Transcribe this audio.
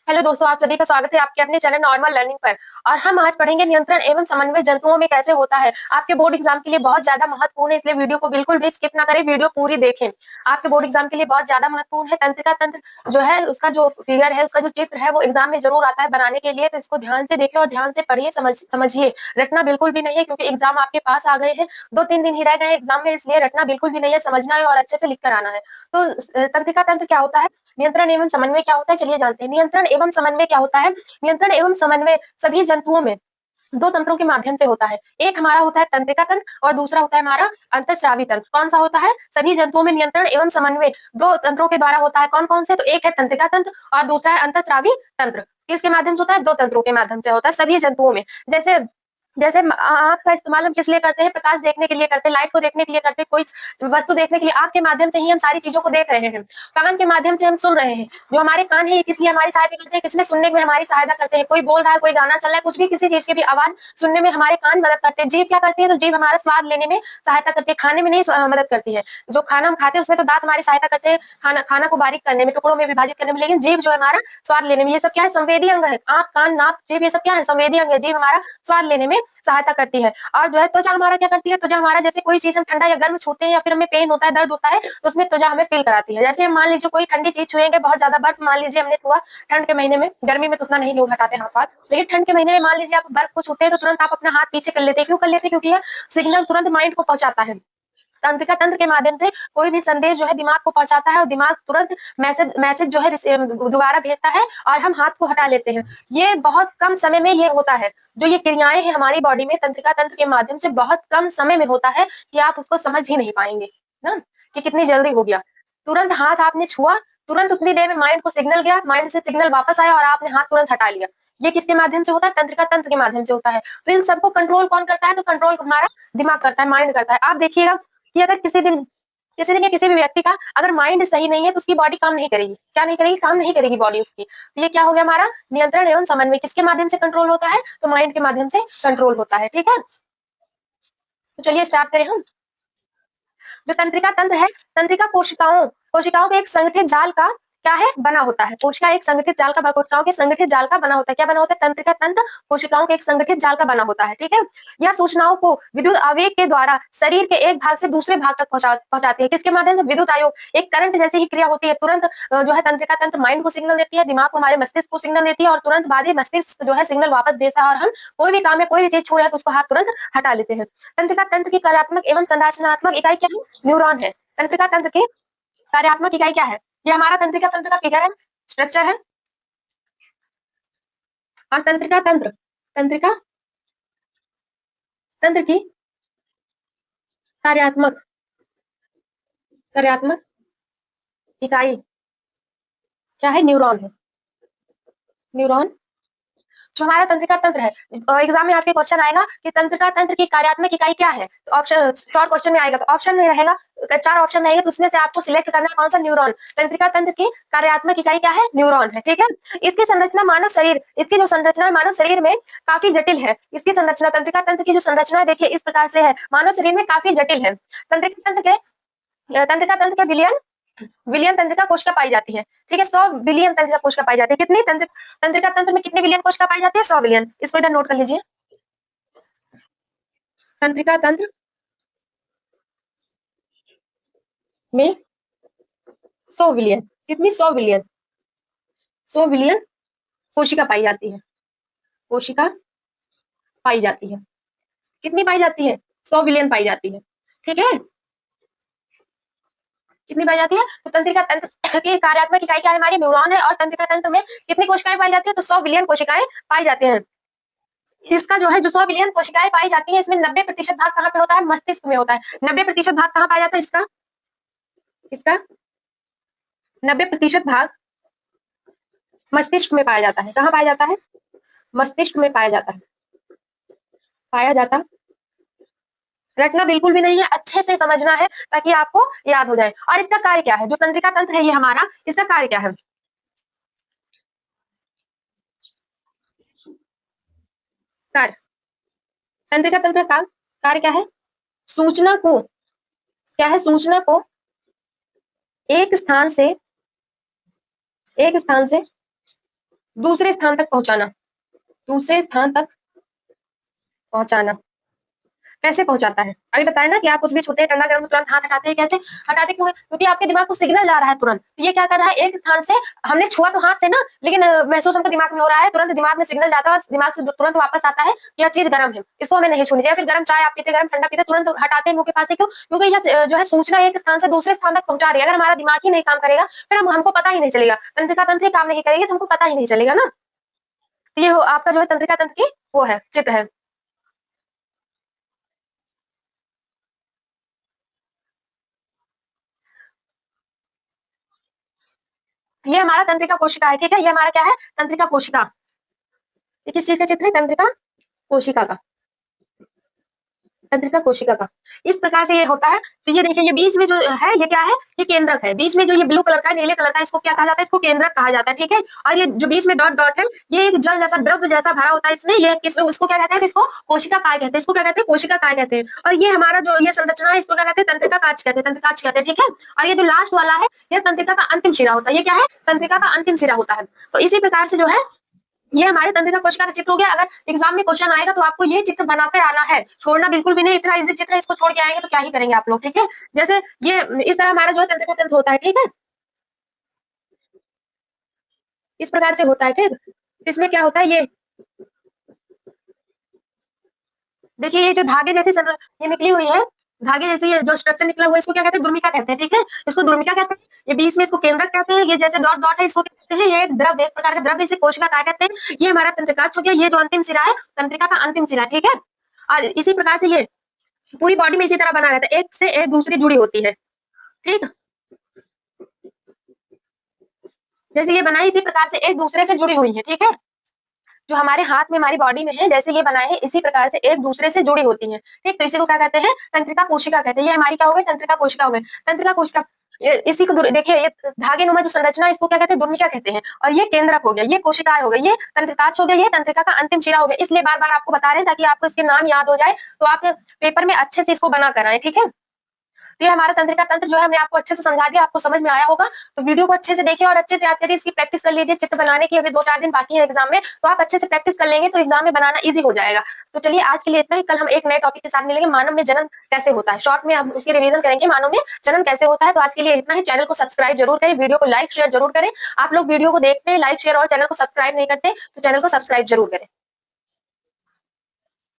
Hello दोस्तों, आप सभी का स्वागत है आपके अपने चैनल नॉर्मल लर्निंग पर। और हम आज पढ़ेंगे नियंत्रण एवं समन्वय जंतुओं में कैसे होता है। आपके बोर्ड एग्जाम के लिए बहुत ज्यादा महत्वपूर्ण है, इसलिए वीडियो को बिल्कुल भी स्किप ना करें, वीडियो पूरी देखें। आपके बोर्ड एग्जाम के लिए बहुत ज्यादा महत्वपूर्ण है। तंत्रिका तंत्र जो है उसका जो फिगर है, उसका जो चित्र है वो एग्जाम में जरूर आता है बनाने के लिए, तो इसको ध्यान से देखिए और ध्यान से पढ़िए, समझिए। रटना बिल्कुल भी नहीं है, क्योंकि एग्जाम आपके पास आ गए हैं, 2-3 दिन ही रह गए एग्जाम में, इसलिए रटना बिल्कुल भी नहीं है, समझना है और अच्छे से लिख कर आना है। तो तंत्रिका तंत्र क्या होता है, नियंत्रण एवं समन्वय क्या होता है, चलिए जानते हैं। नियंत्रण एवं समन्वय क्या होता है। नियंत्रण एवं समन्वय सभी जंतुओं में दो तंत्रों के माध्यम से होता है। एक हमारा होता है तंत्रिका तंत्र और दूसरा होता है हमारा अंतःस्रावी तंत्र। कौन सा होता है, सभी जंतुओं में नियंत्रण एवं समन्वय दो तंत्रों के द्वारा होता है। कौन कौन से, तो एक है तंत्रिका तंत्र और दूसरा है अंतःस्रावी तंत्र। किसके माध्यम से होता है, दो तंत्रों के माध्यम से होता है सभी जंतुओं में। जैसे जैसे आंख का इस्तेमाल हम किस लिए करते हैं, प्रकाश देखने के लिए करते हैं, लाइट को देखने के लिए करते हैं, कोई वस्तु देखने के लिए आंख के माध्यम से ही हम सारी चीजों को देख रहे हैं। कान के माध्यम से हम सुन रहे हैं, जो हमारे कान है ये किस लिए हमारी सहायता करते हैं, किसमें सुनने में हमारी सहायता करते हैं, कोई बोल रहा है, कोई गाना चल रहा है, कुछ भी किसी चीज की भी आवाज सुनने में हमारे कान मदद करते हैं। जीभ क्या करती है, तो जीभ हमारा स्वाद लेने में सहायता करती है, खाने में नहीं मदद करती है। जो खाना हम खाते हैं उसमें तो दांत हमारी सहायता करते हैं खाना को बारीक करने में, टुकड़ों में विभाजित करने में, लेकिन जीभ जो है हमारा स्वाद लेने में। ये सब क्या है, संवेदी अंग है। आंख, कान, नाक, जीभ ये सब क्या है, संवेदी अंग है। जीभ हमारा स्वाद लेने में सहायता करती है। और जो है त्वचा हमारा क्या करती है, त्वचा हमारा जैसे कोई चीज हम ठंडा या गर्म छूते हैं या फिर हमें पेन होता है, दर्द होता है, तो उसमें त्वचा हमें फील कराती है। जैसे मान लीजिए कोई ठंडी चीज छुएंगे, बहुत ज्यादा बर्फ मान लीजिए हमने छुआ ठंड के महीने में, गर्मी में तो उतना नहीं लोग हटाते हाथ, लेकिन ठंड के महीने में मान लीजिए आप बर्फ को छूते हैं तो तुरंत आप अपना हाथ पीछे कर लेते हैं। क्यों कर लेते हैं, क्योंकि यह सिग्नल तुरंत माइंड को पहुंचाता है। तंत्रिका तंत्र के माध्यम से कोई भी संदेश जो है दिमाग को पहुंचाता है और दिमाग तुरंत मैसेज जो है दोबारा भेजता है और हम हाथ को हटा लेते हैं। ये बहुत कम समय में ये होता है। जो ये क्रियाएं हैं हमारी बॉडी में तंत्रिका तंत्र के माध्यम से बहुत कम समय में होता है, कि आप उसको समझ ही नहीं पाएंगे ना, कि कितनी जल्दी हो गया। तुरंत हाथ आपने छुआ, तुरंत उतनी देर में माइंड को सिग्नल गया, माइंड से सिग्नल वापस आया और आपने हाथ तुरंत हटा लिया। ये किसके माध्यम से होता है, तंत्रिका तंत्र के माध्यम से होता है। तो इन सबको कंट्रोल कौन करता है, तो कंट्रोल हमारा दिमाग करता है, माइंड करता है। आप देखिएगा कि अगर किसी दिन या किसी भी व्यक्ति का अगर माइंड सही नहीं है तो उसकी बॉडी काम नहीं करेगी। क्या नहीं करेगी, काम नहीं करेगी बॉडी उसकी। तो ये क्या हो गया हमारा नियंत्रण एवं समन्वय किसके माध्यम से कंट्रोल होता है, तो माइंड के माध्यम से कंट्रोल होता है। ठीक है, तो चलिए स्टार्ट करें हम। जो तंत्रिका तंत्र है, तंत्रिका कोशिकाओं के एक संगठित जाल का क्या है, बना होता है। कोशिका एक संगठित जाल का, कोशिकाओं के संगठित जाल का बना होता है। क्या बना होता है, तंत्रिका तंत्र कोशिकाओं के एक संगठित जाल का बना होता है। ठीक है, यह सूचनाओं को विद्युत आवेग के द्वारा शरीर के एक भाग से दूसरे भाग तक पहुंचाती है। किसके माध्यम से, विद्युत आयोग, एक करंट जैसी ही क्रिया होती है। तुरंत जो है तंत्रिका तंत्र माइंड को सिग्नल देती है, दिमाग को, हमारे मस्तिष्क को सिग्नल देती है और तुरंत बाद ही मस्तिष्क जो है सिग्नल वापस भेजता है और हम कोई भी काम है, कोई भी चीज छू रहे हैं तो उसको हाथ तुरंत हटा लेते हैं। तंत्रिका तंत्र की कार्यात्मक एवं संरचनात्मक इकाई क्या है, न्यूरॉन है। तंत्रिका तंत्र की कार्यात्मक इकाई क्या है, ये हमारा तंत्रिका तंत्र का फिगर है, स्ट्रक्चर है। और तंत्रिका तंत्र की कार्यात्मक कार्यात्मक इकाई क्या है, न्यूरॉन है। न्यूरॉन जो हमारा तंत्रिका तंत्र है, एग्जाम में आपके क्वेश्चन आएगा कि तंत्रिका तंत्र की कार्यात्मक इकाई क्या है, तो ऑप्शन शॉर्ट क्वेश्चन में आएगा, तो ऑप्शन में रहेगा 4 ऑप्शन रहेंगे, तो उसमें से आपको सिलेक्ट करना है कौन सा, न्यूरॉन। तंत्रिका तंत्र की कार्यात्मक इकाई क्या है, न्यूरॉन है। ठीक है, इसकी संरचना मानव शरीर, इसकी जो संरचना है मानव शरीर में काफी जटिल है। इसकी संरचना, तंत्रिका तंत्र की जो संरचना है देखिए इस प्रकार से है, मानव शरीर में काफी जटिल है। तंत्रिका तंत्र के बिलियन विलियन तंत्रिका कोशिका पाई जाती है। ठीक है, 100 बिलियन तंत्रिका कोशिका पाई जाती है। कितनी तंत्रिका तंत्र में कितनी बिलियन कोशिका पाई जाती है, 100 बिलियन। इसको इधर नोट कर लीजिए। तंत्रिका तंत्र में 100 बिलियन, कितनी, 100 बिलियन, 100 बिलियन कोशिका पाई जाती है। कोशिका पाई जाती है, कितनी पाई जाती है, 100 बिलियन पाई जाती है। ठीक है, कितनी पाई जाती है, तो तंत्रिका तंत्र की कार्यात्मक इकाई क्या है, हमारी न्यूरॉन है। और तंत्रिका तंत्र में कितनी कोशिकाएं पाई जाती है, तो 100 बिलियन कोशिकाएं पाई जाती हैं। इसका जो है जो 100 बिलियन कोशिकाएं पाई जाती हैं, इसमें 90% भाग कहाँ पे होता है, मस्तिष्क में होता है। 90% भाग कहाँ पाया जाता है इसका, इसका 90% भाग मस्तिष्क में पाया जाता है। कहाँ पाया जाता है, मस्तिष्क में पाया जाता है, पाया जाता। रटना बिल्कुल भी नहीं है, अच्छे से समझना है ताकि आपको याद हो जाए। और इसका कार्य क्या है, जो तंत्रिका तंत्र है ये हमारा, इसका कार्य क्या है, कार्य, तंत्रिका तंत्र का कार्य क्या है, सूचना को, क्या है, सूचना को एक स्थान से दूसरे स्थान तक पहुँचाना, दूसरे स्थान तक पहुँचाना। कैसे पहुँचाता है? अभी बताया ना कि आप कुछ भी छूते हैं, ठंडा गरम तुरंत हाथ हटाते हैं, कैसे? हटाते क्यों हैं? क्योंकि आपके दिमाग को सिग्नल जा रहा है तुरंत। तो ये क्या कर रहा है, एक स्थान से हमने छुआ तो हाथ से ना, लेकिन महसूस हमको दिमाग में हो रहा है, तुरंत दिमाग में सिग्नल जाता है और दिमाग से तुरंत वापस आता है कि यह चीज़ गरम है, इसको हमें नहीं छूनी चाहिए। फिर गरम चाय आप पीते, गरम ठंडा पीते, तुरंत हटाते हैं मुँह के पास से, क्यों? क्योंकि यह जो है सूचना एक स्थान से दूसरे स्थान तक पहुँचा रही है। अगर हमारा दिमाग ही नहीं काम करेगा, फिर हमको पता ही नहीं चलेगा। तंत्रिका तंत्र ही काम नहीं करेगी तो हमको पता ही नहीं चलेगा ना। तो ये हो आपका जो है तंत्रिका तंत्र की वो है, चित्र है। ये हमारा तंत्रिका कोशिका है, ठीक है? ये हमारा क्या है? तंत्रिका कोशिका। ये किस चीज़ का चित्र है? तंत्रिका कोशिका का। तंत्रिका कोशिका का। इस प्रकार से ये होता है। तो ये देखिए, ये बीच में जो है, ये क्या है? ये केंद्रक है। बीच में जो ये ब्लू कलर का है, नीले कलर का, इसको क्या कहा जाता है? इसको केंद्रक कहा जाता है, ठीक है? और ये जो बीच में डॉट डॉट है, ये एक जल जैसा द्रव जैसा भरा होता है इसमें। ये किस उसको क्या कहते हैं? इसको कोशिका काय कहते हैं। इसको क्या कहते हैं? कोशिका काय कहते हैं। और ये हमारा जो ये संरचना है, इसको क्या कहते हैं? तंत्रिका काच कहते हैं, तंत्रिकाक्ष कहते हैं, ठीक है? और ये जो लास्ट वाला है, ये तंत्रिका का अंतिम शिरा होता है। ये क्या है? तंत्रिका का अंतिम सिरा होता है। तो इसी प्रकार से जो है, ये हमारे तंत्रिका कोशिका का चित्र हो गया। अगर एग्जाम में क्वेश्चन आएगा तो आपको ये चित्र बनाकर आना है, छोड़ना बिल्कुल भी नहीं। इतना इजी चित्र है, इसको छोड़ के आएंगे तो क्या ही करेंगे आप लोग, ठीक है? जैसे ये इस तरह हमारा जो है तंत्रिका तंत्र होता है, ठीक है? इस प्रकार से होता है, ठीक? इसमें क्या होता है, ये देखिए, ये जो धागे जैसी ये निकली हुई है, धागे जैसी ये जो स्ट्रक्चर निकला हुआ है, इसको क्या कहते हैं? दुर्मिका कहते हैं, ठीक है? इसको दुर्मिका कहते हैं। ये बीच में इसको केंद्रक कहते हैं। ये जैसे डॉट डॉट है, इसको क्या कहते हैं? ये एक द्रव, एक प्रकार का द्रव, इसे कोशिका काय कहते हैं। ये हमारा तंत्रिकाक्ष हो गया। ये जो अंतिम सिरा है, तंत्रिका का अंतिम सिरा, ठीक है? और इसी प्रकार से ये पूरी बॉडी में इसी तरह बना रहता है, एक से एक दूसरी जुड़ी होती है, ठीक? जैसे ये बनाई इसी प्रकार से एक दूसरे से जुड़ी हुई है, ठीक है? जो हमारे हाथ में हमारी बॉडी में है, जैसे ये बनाए हैं, इसी प्रकार से एक दूसरे से जुड़ी होती हैं, ठीक? तो इसी को क्या कहते हैं? तंत्रिका कोशिका कहते हैं। ये हमारी क्या हो गई? तंत्रिका कोशिका हो गई। तंत्रिका कोशिका इसी को देखिए, ये धागेनुमा जो संरचना है, इसको क्या कहते हैं? दुर्मिका कहते हैं। और ये केंद्रक हो गया, ये कोशिकाएं हो गई, ये तंत्रिकाक्ष हो गया, ये तंत्रिका का अंतिम शिरा हो गया। इसलिए बार बार आपको बता रहे हैं ताकि आपको इसके नाम याद हो जाए, तो आप पेपर में अच्छे से इसको बना कर आए, ठीक है? तो ये हमारा तंत्रिका तंत्र जो है, हमने आपको अच्छे से समझा दिया, आपको समझ में आया होगा। तो वीडियो को अच्छे से देखिए और अच्छे से याद करिए, इसकी प्रैक्टिस कर लीजिए। चित्र बनाने की अभी 2-4 दिन बाकी है एग्जाम में, तो आप अच्छे से प्रैक्टिस कर लेंगे तो एग्जाम में बनाना ईजी हो जाएगा। तो चलिए, आज के लिए इतना ही। कल हम एक नए टॉपिक के साथ मिलेंगे, मानव में जन्म कैसे होता है। शॉर्ट में हम उसकी रिवीजन करेंगे, मानव में जन्म कैसे होता है। तो आज के लिए इतना ही। चैनल को सब्सक्राइब जरूर करें, वीडियो को लाइक शेयर जरूर करें। आप लोग वीडियो को देखते हैं, लाइक शेयर और चैनल को सब्सक्राइब नहीं करते, तो चैनल को सब्सक्राइब जरूर करें।